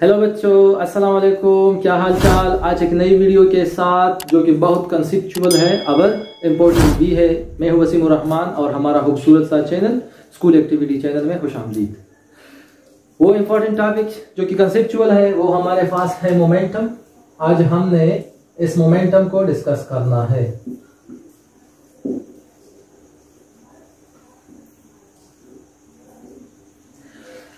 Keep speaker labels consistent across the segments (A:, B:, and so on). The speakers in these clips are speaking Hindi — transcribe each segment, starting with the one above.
A: हेलो बच्चों, अस्सलाम वालेकुम। क्या हाल चाल। आज एक नई वीडियो के साथ जो कि बहुत कंसेप्चुअल है और इम्पोर्टेंट भी है। मैं हूं वसीम रहमान और हमारा खूबसूरत सा चैनल स्कूल एक्टिविटी चैनल में खुशामदीद। वो इम्पोर्टेंट टॉपिक जो कि कंसेप्चुअल है वो हमारे पास है मोमेंटम। आज हमने इस मोमेंटम को डिस्कस करना है।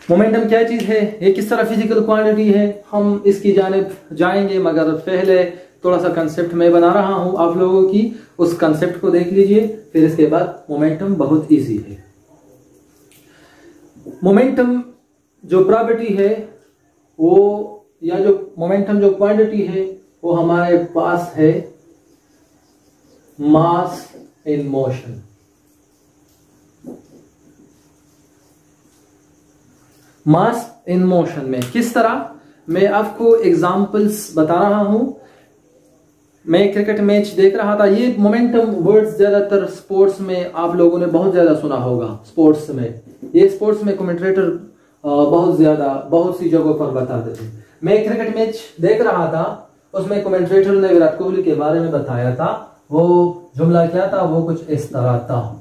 A: मोमेंटम क्या चीज है, ये किस तरह फिजिकल क्वांटिटी है, हम इसकी जानिब जाएंगे, मगर पहले थोड़ा सा कंसेप्ट मैं बना रहा हूं आप लोगों की, उस कंसेप्ट को देख लीजिए। फिर इसके बाद मोमेंटम बहुत इजी है। मोमेंटम जो प्रॉपर्टी है वो, या जो मोमेंटम जो क्वांटिटी है वो हमारे पास है मास in motion. Mass in motion में किस तरह, मैं आपको एग्जांपल्स बता रहा हूं। मैं क्रिकेट मैच देख रहा था। ये मोमेंटम वर्ड्स ज्यादातर स्पोर्ट्स में आप लोगों ने बहुत ज्यादा सुना होगा। स्पोर्ट्स में, ये स्पोर्ट्स में कमेंटेटर बहुत सी जगहों पर बताते थे। मैं क्रिकेट मैच देख रहा था, उसमें कमेंटेटर ने विराट कोहली के बारे में बताया था। वो जुमला क्या था, वो कुछ इस तरह था।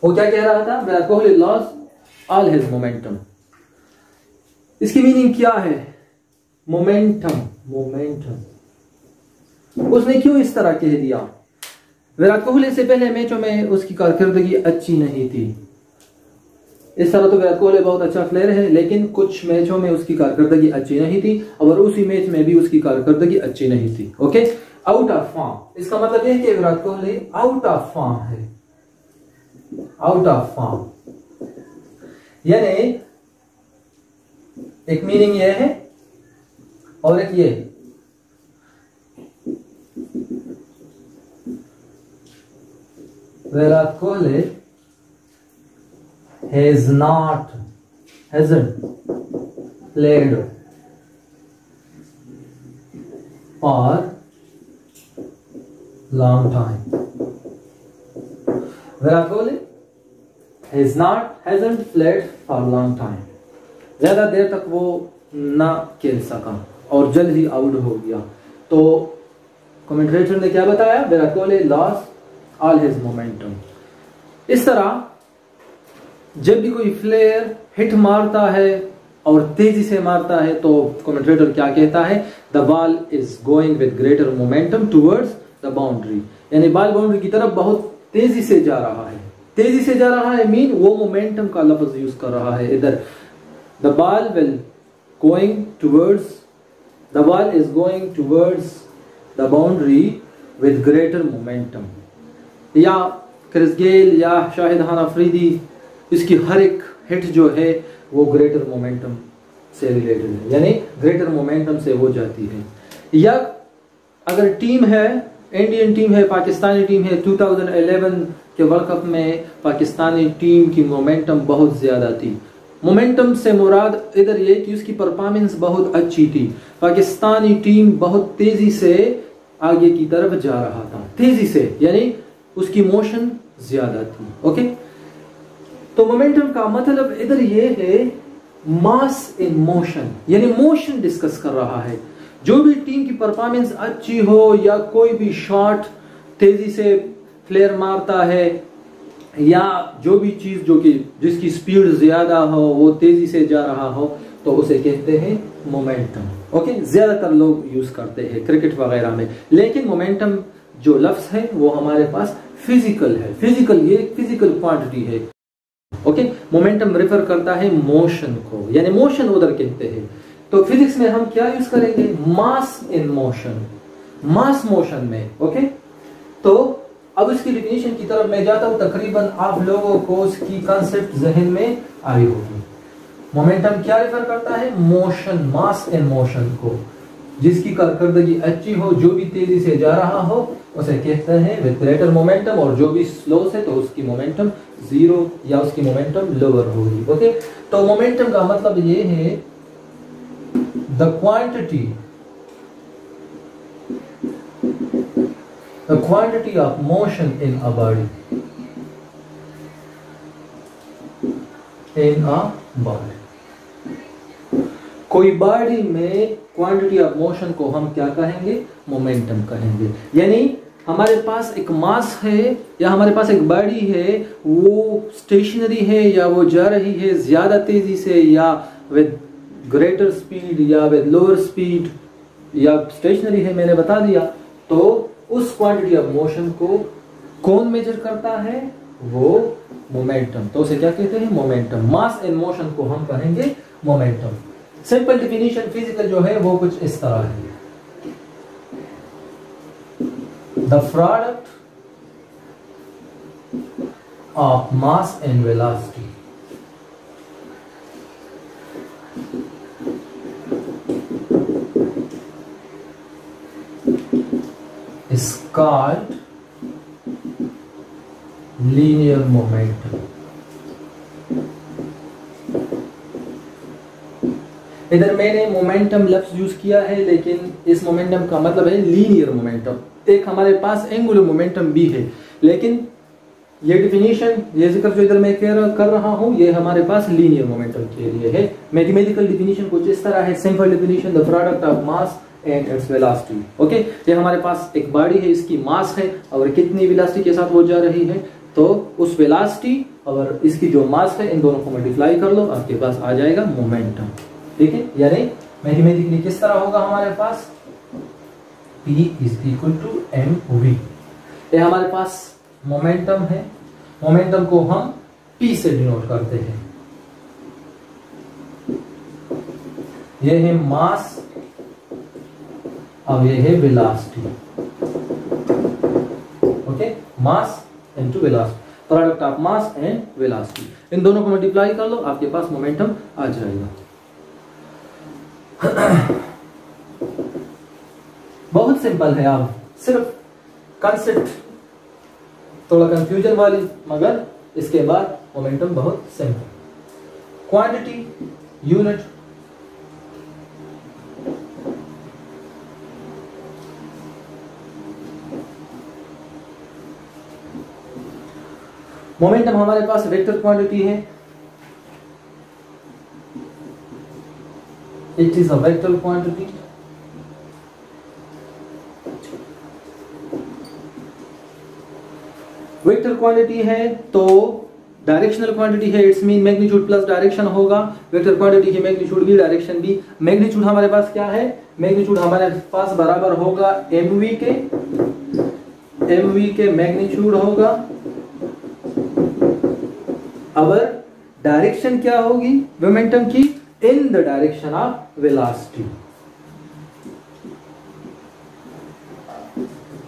A: वो क्या कह रहा था, Virat Kohli lost all his momentum. इसकी मीनिंग क्या है, मोमेंटम। उसने क्यों इस तरह कह दिया? विराट कोहली से पहले मैचों में उसकी कारकर्दगी अच्छी नहीं थी। इस तरह तो विराट कोहली बहुत अच्छा प्लेयर है, लेकिन कुछ मैचों में उसकी कारकर्दगी अच्छी नहीं थी, और उसी मैच में भी उसकी कारकर्दगी अच्छी नहीं थी। Okay, out of form. इसका मतलब यह है कि Virat Kohli out of form है। आउट ऑफ फॉर्म यानी एक मीनिंग ये है और एक ये। Virat Kohli hasn't played for long time. Virat Kohli hasn't played for long time. ज्यादा देर तक वो ना खेल सका और जल्द ही आउट हो गया। तो कमेंटेटर ने क्या बताया, Virat Kohli lost all his momentum. इस तरह जब भी कोई प्लेयर हिट मारता है और तेजी से मारता है तो कमेंटेटर क्या कहता है, the ball is going with greater momentum towards the boundary. यानी बॉल बाउंड्री की तरफ बहुत तेजी से जा रहा है। तेजी से जा रहा है मीन वो मोमेंटम का लफ्ज यूज कर रहा है इधर। The ball will going towards, the ball is going towards the boundary with greater momentum. या क्रिस गेल या शाहिद खान अफरीदी, इसकी हर एक हिट जो है वो ग्रेटर मोमेंटम से रिलेटेड है, यानी ग्रेटर मोमेंटम से वो जाती है। या अगर टीम है, इंडियन टीम है, पाकिस्तानी टीम है, 2011 के वर्ल्ड कप में पाकिस्तानी टीम की मोमेंटम बहुत ज्यादा थी। मोमेंटम से मुराद इधर ये कि उसकी परफॉर्मेंस बहुत अच्छी थी। पाकिस्तानी टीम बहुत तेजी से आगे की तरफ जा रहा था, तेजी से, यानी उसकी मोशन ज्यादा थी। ओके, तो मोमेंटम का मतलब इधर ये है मास इन मोशन, यानी मोशन डिस्कस कर रहा है। जो भी टीम की परफॉर्मेंस अच्छी हो या कोई भी शॉट तेजी से प्लेयर मारता है, या जो भी चीज जो कि जिसकी स्पीड ज्यादा हो, वो तेजी से जा रहा हो, तो उसे कहते हैं मोमेंटम। ओके, ज्यादातर लोग यूज करते हैं क्रिकेट वगैरह में। लेकिन मोमेंटम जो लफ्ज है वो हमारे पास फिजिकल है। फिजिकल, ये फिजिकल क्वांटिटी है। ओके, मोमेंटम रेफर करता है मोशन को, यानी मोशन उधर कहते हैं। तो फिजिक्स में हम क्या यूज करेंगे, मास इन मोशन, मास मोशन में। ओके, तो अब इसकी डेफिनेशन की तरफ मैं जाता हूं। तकरीबन आप लोगों को उसकी कंसेप्ट जहन में आई होगी। मोमेंटम क्या रेफर करता है, मोशन, मास इन मोशन को। जिसकी कारकर्दगी अच्छी हो, जो भी तेजी से जा रहा हो, उसे कहते हैं विद ग्रेटर मोमेंटम, और जो भी स्लो से तो उसकी मोमेंटम जीरो या उसकी मोमेंटम लोअर होगी। ओके, तो मोमेंटम का मतलब ये है the quantity of motion in a body. In a body. कोई बॉडी में क्वांटिटी ऑफ मोशन को हम क्या कहेंगे? मोमेंटम कहेंगे। यानी हमारे पास एक मास है या हमारे पास एक बॉडी है, वो स्टेशनरी है या वो जा रही है ज्यादा तेजी से या विद ग्रेटर स्पीड या विद लोअर स्पीड या स्टेशनरी है, मैंने बता दिया। तो उस क्वांटिटी ऑफ मोशन को कौन मेजर करता है? वो मोमेंटम। तो उसे क्या कहते हैं? मोमेंटम। मास इन मोशन को हम कहेंगे मोमेंटम। सिंपल डिफिनीशन फिजिकल जो है वो कुछ इस तरह है। The product of mass and velocity is called linear momentum। इधर मैंने मोमेंटम लफ्ज यूज किया है, लेकिन इस मोमेंटम का मतलब है लीनियर मोमेंटम। एक हमारे पास एंगुलर मोमेंटम भी है, लेकिन ये डिफिनीशन, ये जिक्र जो इधर मैं कर रहा हूं, ये हमारे पास लीनियर मोमेंटम के लिए है। मैथमेटिकल डिफिनीशन कुछ इस तरह है। Simple definition, the product of mass and its velocity. Okay, ये हमारे पास एक बॉडी है, इसकी मास है और कितनी वेलोसिटी के साथ वो जा रही है, तो उस वेलोसिटी और इसकी जो मास है, इन दोनों को मल्टीप्लाई कर लो, आपके पास आ जाएगा मोमेंटम। ठीक है, यानी मैथमेटिकली किस तरह होगा हमारे पास? P is equal to mv। ये हमारे पास मोमेंटम है। मोमेंटम को हम P से डिनोट करते हैं। ये है मास और ये है velocity. Okay, mass into velocity, product of mass and velocity. इन दोनों को मल्टीप्लाई कर लो, आपके पास मोमेंटम आ जाएगा। बहुत सिंपल है। आप सिर्फ कंसेप्ट थोड़ा कंफ्यूजन वाली, मगर इसके बाद मोमेंटम बहुत सिंपल। क्वांटिटी, यूनिट, मोमेंटम हमारे पास वेक्टर क्वांटिटी है। It is a vector quantity. Vector quantity है तो डायरेक्शनल क्वांटिटी है। It's mean magnitude plus direction होगा। वेक्टर क्वांटिटी है, मैग्नीट्यूड भी डायरेक्शन भी। मैग्नीट्यूड हमारे पास क्या है? मैग्नीट्यूड हमारे पास बराबर होगा mv के। mv के मैग्नीट्यूड होगा। अब डायरेक्शन क्या होगी मोमेंटम की? In the direction of velocity.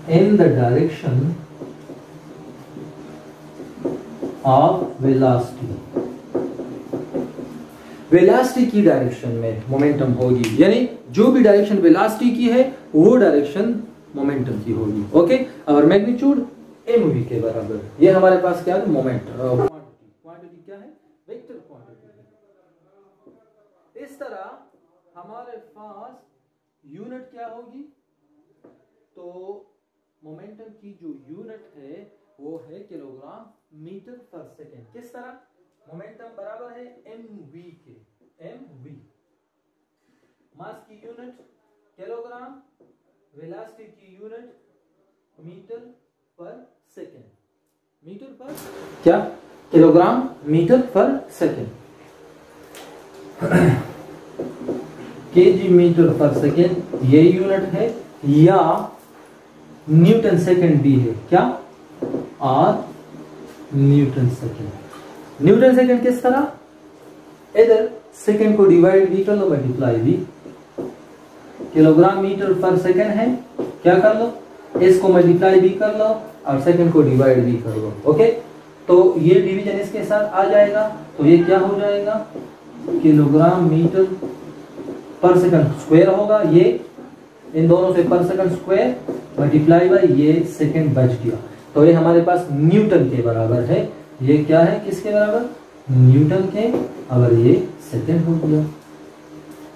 A: In the direction of velocity. Velocity की डायरेक्शन में मोमेंटम होगी, यानी जो भी डायरेक्शन वेलोसिटी की है वो डायरेक्शन मोमेंटम की होगी। ओके, और मैग्नीट्यूड mv के बराबर। ये हमारे पास क्या है? मोमेंटम क्वांटिटी क्या है? वेक्टर क्वांटिटी है। इस तरह हमारे पास यूनिट क्या होगी? तो मोमेंटम की जो यूनिट है वो है किलोग्राम मीटर पर सेकेंड। किस तरह? मोमेंटम बराबर है mv के। mv मास की यूनिट किलोग्राम, वेलोसिटी की यूनिट मीटर पर सेकेंड। मीटर पर क्या? किलोग्राम मीटर पर सेकेंड। केजी मीटर पर सेकेंड ये यूनिट है, या न्यूटन सेकेंड भी है। क्या? और न्यूटन सेकेंड। न्यूटन सेकेंड किस तरह? इधर सेकेंड को डिवाइड भी कर लो, मल्टीप्लाई भी। किलोग्राम मीटर पर सेकेंड है, क्या कर लो? इसको मल्टीप्लाई भी कर लो और सेकेंड को डिवाइड भी कर लो। ओके, तो ये डिवीजन इसके साथ आ जाएगा, तो ये क्या हो जाएगा? किलोग्राम मीटर पर सेकंड स्क्वायर होगा। ये इन दोनों से पर सेकंड स्क्वायर मल्टीप्लाई बाय ये सेकंड बच गया, तो ये हमारे पास न्यूटन के बराबर है। ये क्या है? किसके बराबर? न्यूटन के। अगर ये सेकंड हो गया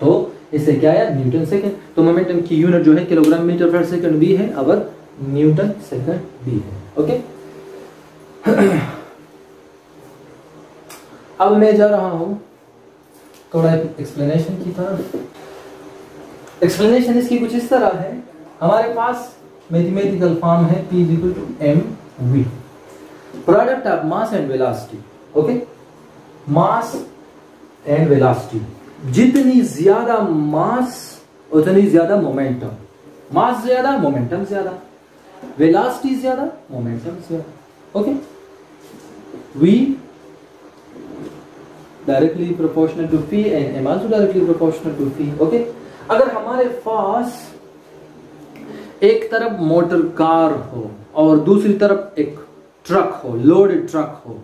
A: तो इससे क्या है? Newton second. तो मोमेंटम की यूनिट जो है किलोग्राम मीटर पर सेकंड भी है और न्यूटन सेकंड भी है। ओके, अब मैं जा रहा हूं थोड़ा एक्सप्लेनेशन की तरफ। एक्सप्लेनेशन इसकी कुछ इस तरह है, हमारे पास मैथमेटिकल फॉर्म है P = mv, product of mass and velocity. Okay, mass and velocity, जितनी ज्यादा मास उतनी ज्यादा मोमेंटम, मास ज्यादा मोमेंटम ज्यादा, वेलोसिटी ज्यादा मोमेंटम ज्यादा। Okay, v directly proportional to p and m also directly proportional to p। Okay, अगर हमारे पास एक तरफ मोटर कार हो और दूसरी तरफ एक ट्रक हो, लोडेड ट्रक हो,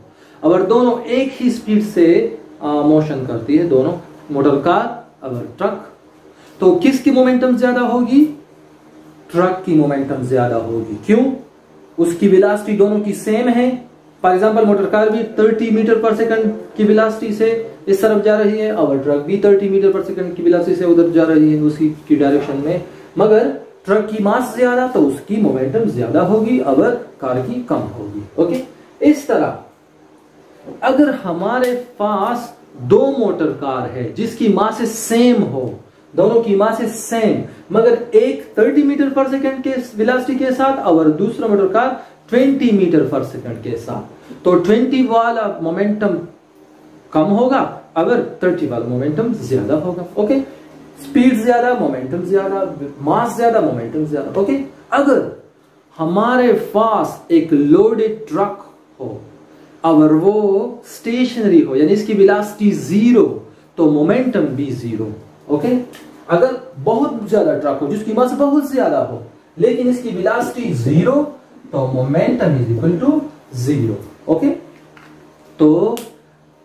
A: अगर दोनों एक ही स्पीड से मोशन करती है, दोनों मोटर कार अगर ट्रक, तो किसकी मोमेंटम ज्यादा होगी? ट्रक की मोमेंटम ज्यादा होगी। क्यों? उसकी वेलोसिटी दोनों की सेम है। फॉर एग्जांपल मोटर कार भी 30 मीटर पर सेकंड की वेलोसिटी से इस तरफ जा रही है और ट्रक भी 30 मीटर पर सेकंड की वेलोसिटी से उधर जा रही है, उसी की डायरेक्शन में, मगर ट्रक की मास ज्यादा तो उसकी मोमेंटम ज्यादा होगी, अगर कार की कम होगी। ओके, इस तरह अगर हमारे पास दो मोटर कार है जिसकी मास सेम हो, दोनों की मास सेम, मगर एक 30 मीटर पर सेकंड के वेलोसिटी के साथ और दूसरा मोटर कार 20 मीटर पर सेकंड के साथ, तो 20 वाला मोमेंटम कम होगा, अगर 30 वाला मोमेंटम ज्यादा होगा। ओके, स्पीड ज्यादा मोमेंटम ज्यादा, मास ज्यादा मोमेंटम ज्यादा। ओके, अगर हमारे पास एक लोडेड ट्रक हो और वो स्टेशनरी हो, यानी इसकी वेलोसिटी 0, तो मोमेंटम भी 0। ओके, अगर बहुत ज्यादा ट्रक हो जिसकी मास बहुत ज्यादा हो लेकिन इसकी वेलोसिटी 0, तो मोमेंटम = 0। ओके, तो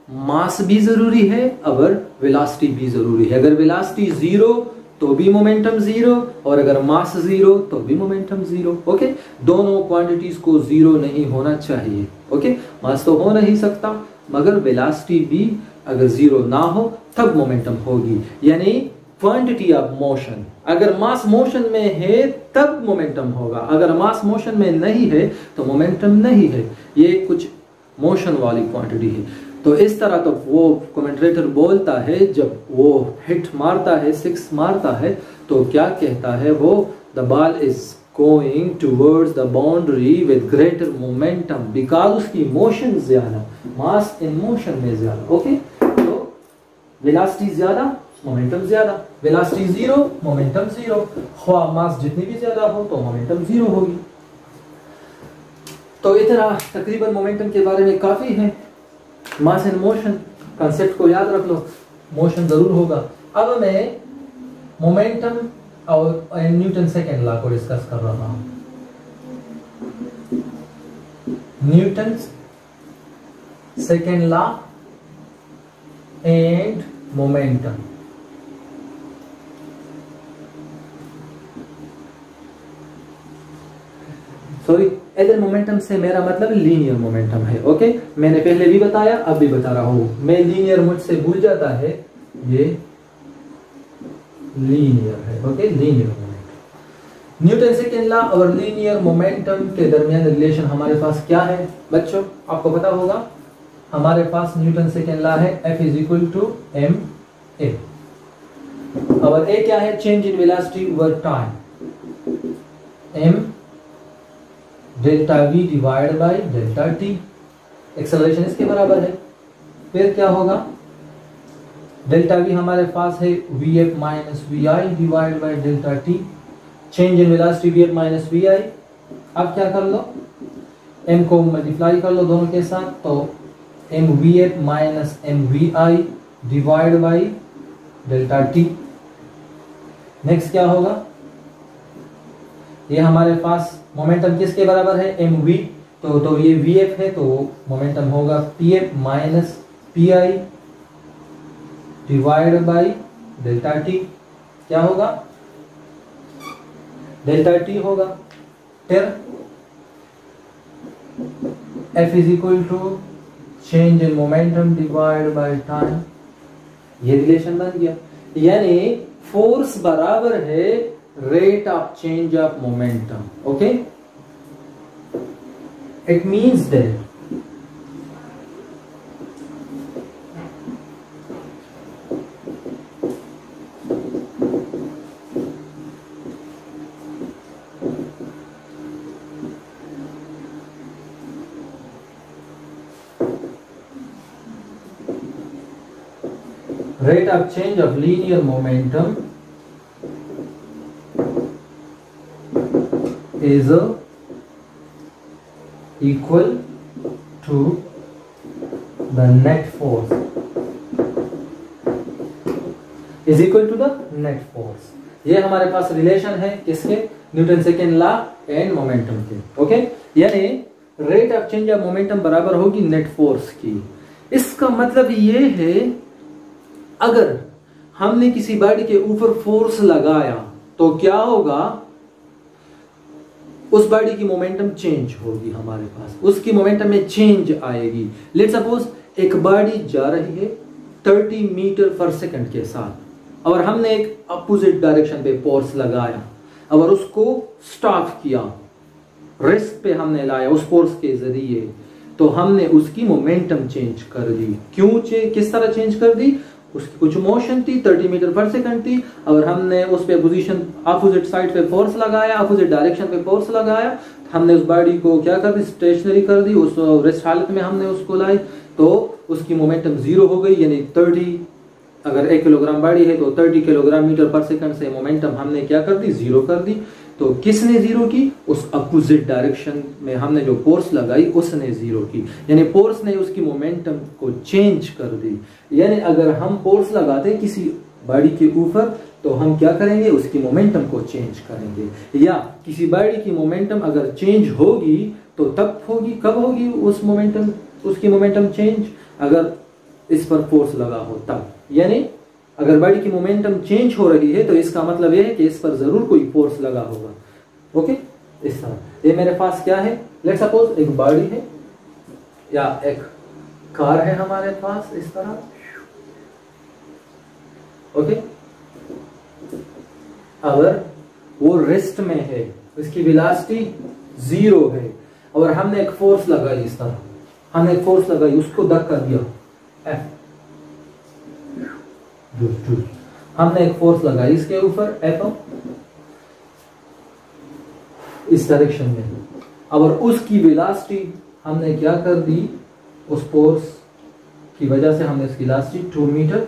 A: मास भी जरूरी है अगर वेलोसिटी भी जरूरी है। अगर वेलोसिटी 0 तो भी मोमेंटम 0, और अगर मास 0 तो भी मोमेंटम 0। ओके, दोनों क्वांटिटीज को 0 नहीं होना चाहिए। ओके, मास तो हो नहीं सकता, मगर वेलोसिटी भी अगर 0 ना हो तब मोमेंटम होगी। यानी क्वांटिटी ऑफ मोशन, अगर मास मोशन में है तब मोमेंटम होगा, अगर मास मोशन में नहीं है तो मोमेंटम नहीं है। ये कुछ मोशन वाली क्वांटिटी है। तो इस तरह तो वो कमेंटेटर बोलता है, जब वो हिट मारता है, 6 मारता है, तो क्या कहता है वो? The ball is going towards the boundary with greater momentum, because उसकी मोशन ज्यादा, मास इन मोशन में ज्यादा। ओके, तो वेलोसिटी ज्यादा मोमेंटम ज्यादा, वेलोसिटी 0 मोमेंटम 0, मास जितनी भी ज्यादा हो तो मोमेंटम 0 होगी। तो इतना तकरीबन मोमेंटम के बारे में काफी है। मास एंड मोशन कंसेप्ट को याद रख लो, मोशन जरूर होगा। अब मैं मोमेंटम और न्यूटन सेकेंड लॉ को डिस्कस कर रहा हूं। Newton second law and momentum. Sorry, इधर मोमेंटम से मेरा मतलब लीनियर मोमेंटम है। ओके, मैंने पहले भी बताया, अब भी बता रहा हूं। मैं लीनियर मुझसे भूल जाता है, ये लीनियर है। Okay, linear momentum. Newton second law और लीनियर मोमेंटम के दरमियान रिलेशन हमारे पास क्या है बच्चों? आपको पता होगा, हमारे पास न्यूटन सेकेंड लॉ है F = ma, और A क्या है? Change in velocity over time, m delta v divide by delta t। Acceleration इसके बराबर है। फिर क्या होगा? डेल्टा v हमारे पास है vf - vi divide by delta t, change in velocity vf - vi। अब क्या कर लो, m को मल्टीप्लाई कर लो दोनों के साथ, तो mvf - mvi divide by delta t। Next क्या होगा? ये हमारे पास मोमेंटम किसके बराबर है? mv, तो ये vf है, तो मोमेंटम होगा pf - pi divide by delta t। क्या होगा? डेल्टा t होगा। फिर F = change in momentum divide by time. ये रिलेशन बन गया, यानी फोर्स बराबर है rate of change of momentum. Okay, it means that rate of change of linear momentum is equal to the net force, is equal to the net force। ये हमारे पास रिलेशन है किसके, Newton second law and momentum के। ओके, यानी rate of change of momentum बराबर होगी नेट फोर्स की। इसका मतलब ये है अगर हमने किसी बॉडी के ऊपर फोर्स लगाया तो क्या होगा, उस बॉडी की मोमेंटम चेंज होगी, हमारे पास उसकी मोमेंटम में चेंज आएगी। लेट्स सपोज एक बॉडी जा रही है 30 मीटर पर सेकंड के साथ और हमने एक अपोजिट डायरेक्शन पे फोर्स लगाया और उसको स्टॉप किया, रेस्ट पे हमने लाया उस फोर्स के जरिए, तो हमने उसकी मोमेंटम चेंज कर दी। किस तरह चेंज कर दी, उसकी कुछ मोशन थी 30 मीटर पर सेकंड थी और हमने उस पे पोजीशन अपोजिट साइड पे फोर्स लगाया, अपोजिट डायरेक्शन पे फोर्स लगाया, हमने उस बॉडी को क्या कर दी, स्टेशनरी कर दी, उस रेस्ट हालत में हमने उसको लाई, तो उसकी मोमेंटम जीरो हो गई। यानी 30, अगर 1 किलोग्राम बॉडी है तो 30 किलोग्राम मीटर पर सेकंड से मोमेंटम हमने क्या कर दी, जीरो कर दी। तो किसने जीरो की, उस अपोजिट डायरेक्शन में हमने जो फोर्स लगाई उसने जीरो की, यानी फोर्स ने उसकी मोमेंटम को चेंज कर दी। यानी अगर हम फोर्स लगाते किसी बॉडी के ऊपर तो हम क्या करेंगे, उसकी मोमेंटम को चेंज करेंगे। या किसी बॉडी की मोमेंटम अगर चेंज होगी तो तब होगी, कब होगी उस मोमेंटम, उसकी मोमेंटम चेंज, अगर इस पर फोर्स लगा हो तब। यानी अगर बॉडी की मोमेंटम चेंज हो रही है तो इसका मतलब यह है कि इस पर जरूर कोई फोर्स लगा होगा। ओके, इस तरह ये मेरे पास क्या है, लेट्स सपोज एक बॉडी है या एक कार है हमारे पास इस तरह। ओके, अगर वो रेस्ट में है, उसकी वेलोसिटी 0 है और हमने एक फोर्स लगाई, इस तरह हमने एक फोर्स लगाई, उसको धक्का दिया F, हमने एक फोर्स लगाई इसके ऊपर F इस डायरेक्शन में, और उसकी वेलोसिटी हमने क्या कर दी, उस फोर्स की वजह से हमने उसकी वेलोसिटी 2 मीटर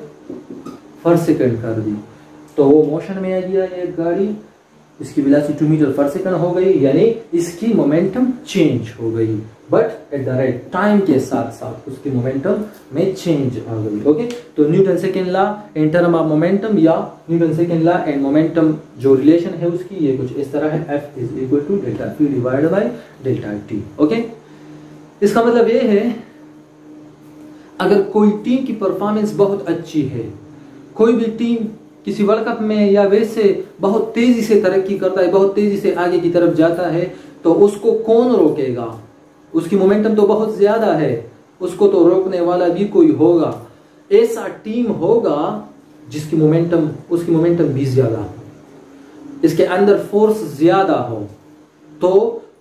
A: पर सेकंड कर दी, तो वो मोशन में आ गया ये गाड़ी, इसकी वेलोसिटी 2 मीटर पर सेकंड हो गई, यानी इसकी मोमेंटम चेंज हो गई। But at the right time के साथ साथ उसकी मोमेंटम में चेंज आ गई। ओके, तो Newton second law in term of momentum या Newton second law and momentum जो रिलेशन है उसकी ये कुछ इस तरह है, F is equal to delta P divided by delta T। Okay, इसका मतलब ये है अगर कोई टीम की परफॉर्मेंस बहुत अच्छी है, कोई भी टीम किसी वर्ल्ड कप में या वैसे बहुत तेजी से तरक्की करता है, बहुत तेजी से आगे की तरफ जाता है, तो उसको कौन रोकेगा, उसकी मोमेंटम तो बहुत ज्यादा है, उसको तो रोकने वाला भी कोई होगा। ऐसा टीम होगा जिसकी मोमेंटम, उसकी मोमेंटम भी ज्यादा हो, इसके अंदर फोर्स ज्यादा हो, तो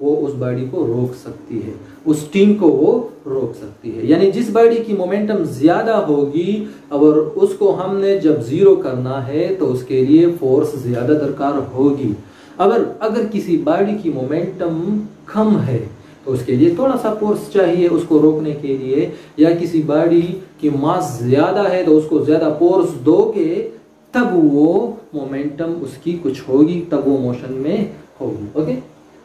A: वो उस बॉडी को रोक सकती है, उस टीम को वो रोक सकती है। यानी जिस बॉडी की मोमेंटम ज्यादा होगी और उसको हमने जब जीरो करना है तो उसके लिए फोर्स ज्यादा दरकार होगी। अगर किसी बॉडी की मोमेंटम कम है तो उसके लिए थोड़ा सा फोर्स चाहिए उसको रोकने के लिए, या किसी बॉडी की मास ज्यादा है तो उसको ज्यादा फोर्स दोगे तब वो मोमेंटम उसकी कुछ होगी, तब वो मोशन में होगी। ओके,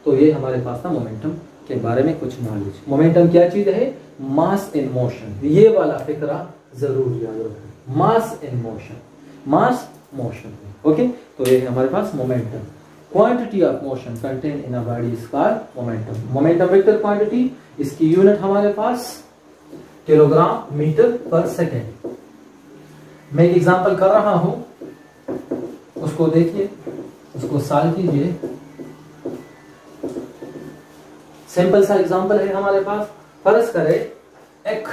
A: तो ये हमारे पास था मोमेंटम के बारे में कुछ नॉलेज। मोमेंटम क्या चीज है, मास इन मोशन, ये वाला फिक्रा जरूर याद रखो, mass in motion, mass motion. Okay, तो ये है हमारे पास momentum. Quantity of motion content in a body is called momentum. Momentum vector quantity, इसकी यूनिट हमारे पास किलोग्राम मीटर पर सेकेंड। मैं एक एग्जांपल कर रहा हूं, उसको देखिए, उसको सॉल्व कीजिए। सिंपल सा एग्जांपल है हमारे पास, फर्ज करें एक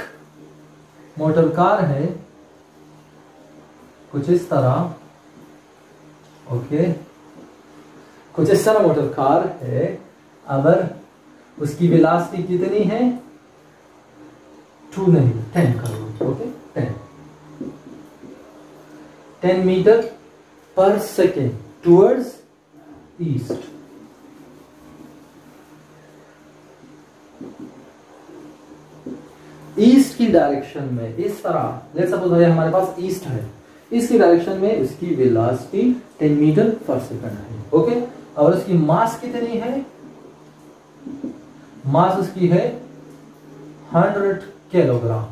A: मोटर कार है कुछ इस तरह। ओके, कुछ इस तरह मोटर कार है, अगर उसकी वेलोसिटी कितनी है, 2 नहीं 10 करो। ओके, 10 मीटर पर सेकेंड टुवर्ड्स ईस्ट। ईस्ट की डायरेक्शन में इस तरह, लेट्स सपोज हमारे पास ईस्ट है, इसकी डायरेक्शन में उसकी वेलोसिटी 10 मीटर पर सेकंड है। ओके, और उसकी मास कितनी है? मास उसकी है 100 किलोग्राम।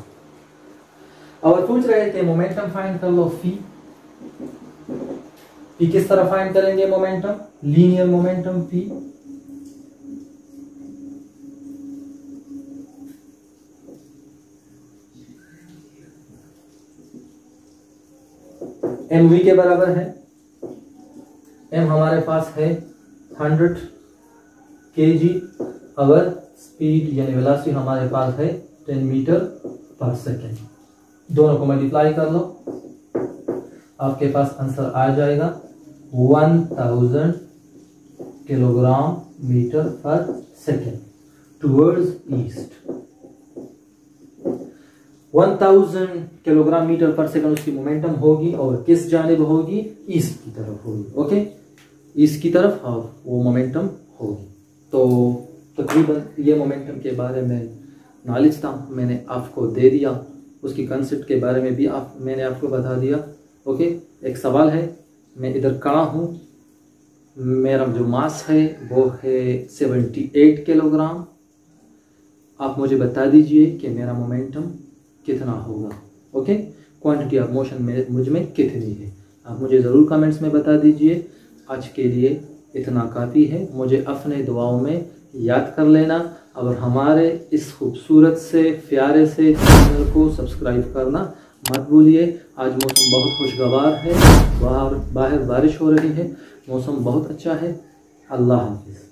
A: और पूछ रहे थे मोमेंटम फाइंड कर लो फी। फी किस तरह फाइंड करेंगे? मोमेंटम, लीनियर मोमेंटम फी। एम वी के बराबर है। एम हमारे पास है 100 kg, अगर स्पीड यानी वेलोसिटी हमारे पास है 10 मीटर पर सेकेंड। दोनों को मल्टीप्लाई कर लो, आपके पास आंसर आ जाएगा 1000 किलोग्राम मीटर पर second towards east. 1000 kilogram metre पर सेकंड उसकी मोमेंटम होगी और किस जानिब होगी? ईस्ट की तरफ होगी। ओके, ईस्ट की तरफ और वो मोमेंटम होगी। तो तकरीबन ये मोमेंटम के बारे में नॉलेज था, मैंने आपको दे दिया। उसकी कंसेप्ट के बारे में भी मैंने आपको बता दिया। ओके, एक सवाल है, मैं इधर खड़ा हूँ, मेरा जो मास है वो है 78 किलोग्राम। आप मुझे बता दीजिए कि मेरा मोमेंटम कितना होगा। ओके, क्वांटिटी ऑफ मोशन मुझ में कितनी है, आप मुझे ज़रूर कमेंट्स में बता दीजिए। आज के लिए इतना काफ़ी है। मुझे अपने दुआओं में याद कर लेना और हमारे इस खूबसूरत से प्यारे से चैनल को सब्सक्राइब करना मत भूलिए। आज मौसम बहुत खुशगवार है, बाहर बारिश हो रही है, मौसम बहुत अच्छा है। अल्लाह हाफिज़।